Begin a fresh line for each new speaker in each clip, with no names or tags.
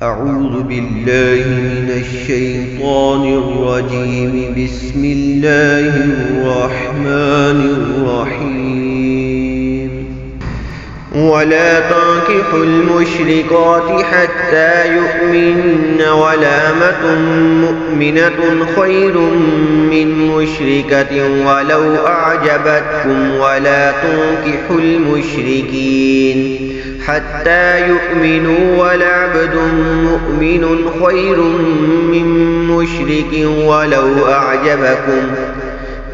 أعوذ بالله من الشيطان الرجيم بسم الله الرحمن الرحيم ولا تنكحوا المشركات حتى يؤمنن ولأمة مؤمنة خير من مشركة ولو أعجبتكم ولا تنكحوا المشركين حتى يؤمنوا ولعبد مؤمن خير من مشرك ولو أعجبكم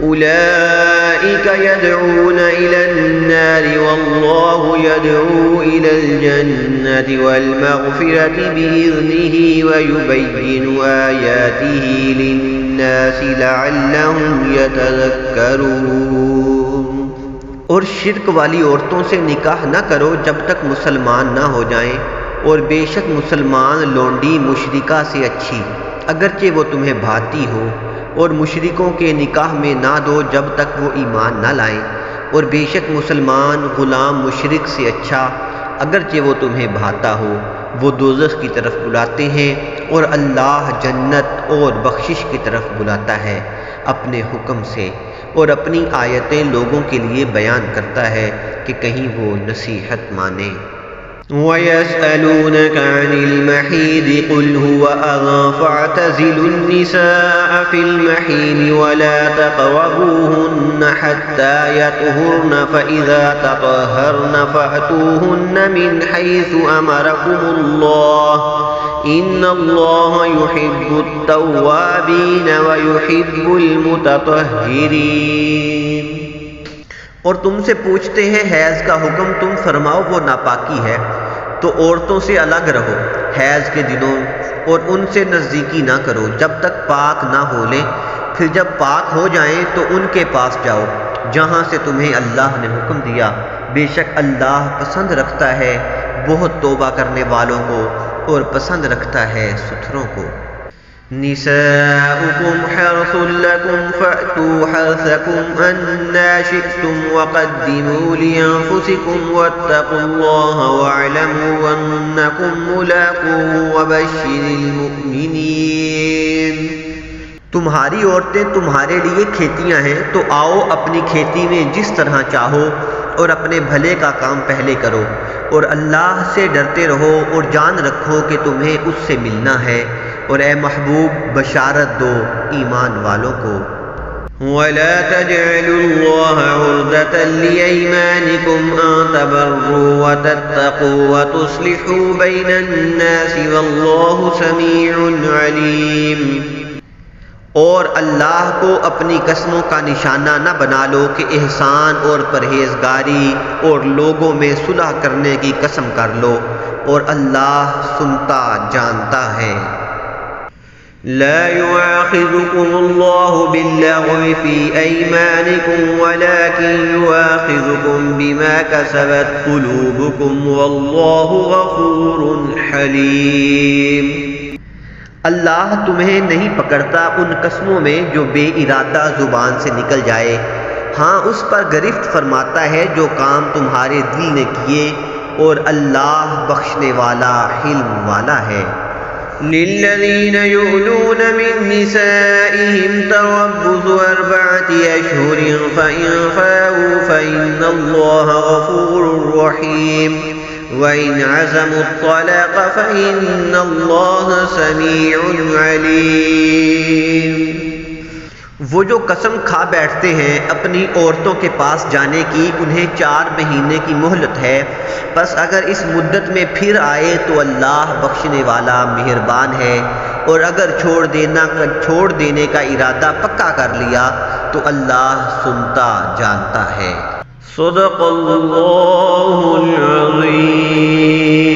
أولئك يدعون إلى النار والله يدعو إلى الجنة والمغفرة بإذنه ويبين آياته للناس لعلهم يتذكرون۔
اور شرک والی عورتوں سے نکاح نہ کرو جب تک مسلمان نہ ہو جائیں، اور بے شک مسلمان لونڈی مشرکہ سے اچھی اگرچہ وہ تمہیں بھاتی ہو، اور مشرکوں کے نکاح میں نہ دو جب تک وہ ایمان نہ لائیں، اور بے شک مسلمان غلام مشرک سے اچھا اگرچہ وہ تمہیں بھاتا ہو۔ وہ دوزخ کی طرف بلاتے ہیں اور اللہ جنت اور بخشش کی طرف بلاتا ہے اپنے حکم سے، اور اپنی آیتیں لوگوں کے لیے بیان کرتا ہے کہ کہیں وہ نصیحت مانیں۔
وَيَسْأَلُونَكَ عَنِ الْمَحِيضِ قُلْ هُوَ أَذًى فَاعْتَزِلُوا النِّسَاءَ فِي الْمَحِيضِ وَلَا تَقْرَبُوهُنَّ حَتَّى يَطْهُرْنَ فَإِذَا تَطَهَّرْنَ فَأْتُوهُنَّ مِنْ حَيْثُ أَمَرَكُمُ اللَّهُ إِنَّ اللَّهَ يُحِبُّ التَّوَّابِينَ وَيُحِبُّ الْمُتَطَهِّرِينَ۔
اور تم سے پوچھتے ہیں حیض کا حکم، تم فرماؤ وہ ناپاکی ہے، تو عورتوں سے الگ رہو حیض کے دنوں، اور ان سے نزدیکی نہ کرو جب تک پاک نہ ہو لیں، پھر جب پاک ہو جائیں تو ان کے پاس جاؤ جہاں سے تمہیں اللہ نے حکم دیا، بے شک اللہ پسند رکھتا ہے بہت توبہ کرنے والوں کو اور پسند رکھتا ہے ستھروں کو۔
نساؤكم حرث لكم فأتوا حرثكم أنى شئتم وقدموا لأنفسكم واتقوا الله واعلموا أنكم ملاقوه وبشر المؤمنين۔
تمہاری عورتیں تمہارے لیے کھیتیاں ہیں، تو آؤ اپنی کھیتی میں جس طرح چاہو، اور اپنے بھلے کا کام پہلے کرو، اور اللہ سے ڈرتے رہو اور جان رکھو کہ تمہیں اس سے ملنا ہے، اور اے محبوب بشارت دو ایمان والوں کو۔
وَلَا تَجْعَلُوا اللَّهَ عُرْضَةً لِأَيْمَانِكُمْ أَن تَبَرُّوا وَتَتَّقُوا وَتُصْلِحُوا بَيْنَ النَّاسِ وَاللَّهُ سَمِيعٌ عَلِيمٌ۔
اور اللہ کو اپنی قسموں کا نشانہ نہ بنا لو کہ احسان اور پرہیزگاری اور لوگوں میں صلح کرنے کی قسم کر لو، اور اللہ سنتا جانتا ہے۔
لا يؤاخذكم الله باللغو في أيمانكم ولكن يؤاخذكم بما كسبت قلوبكم والله غفور حليم۔
اللہ تمہیں نہیں پکڑتا ان قسموں میں جو بے ارادہ زبان سے نکل جائے، ہاں اس پر گرفت فرماتا ہے جو کام تمہارے دل نے کیے، اور اللہ بخشنے والا حلم والا ہے۔
للذين يؤلون من نسائهم تربص 4 أشهر فإن فاءوا فإن الله غفور رحيم وإن عزموا الطلاق فإن الله سميع عليم۔
وہ جو قسم کھا بیٹھتے ہیں اپنی عورتوں کے پاس جانے کی، انہیں 4 مہینے کی مہلت ہے، پس اگر اس مدت میں پھر آئے تو اللہ بخشنے والا مہربان ہے، اور اگر چھوڑ دینے کا ارادہ پکا کر لیا تو اللہ سنتا جانتا ہے۔
صدق اللہ العظیم۔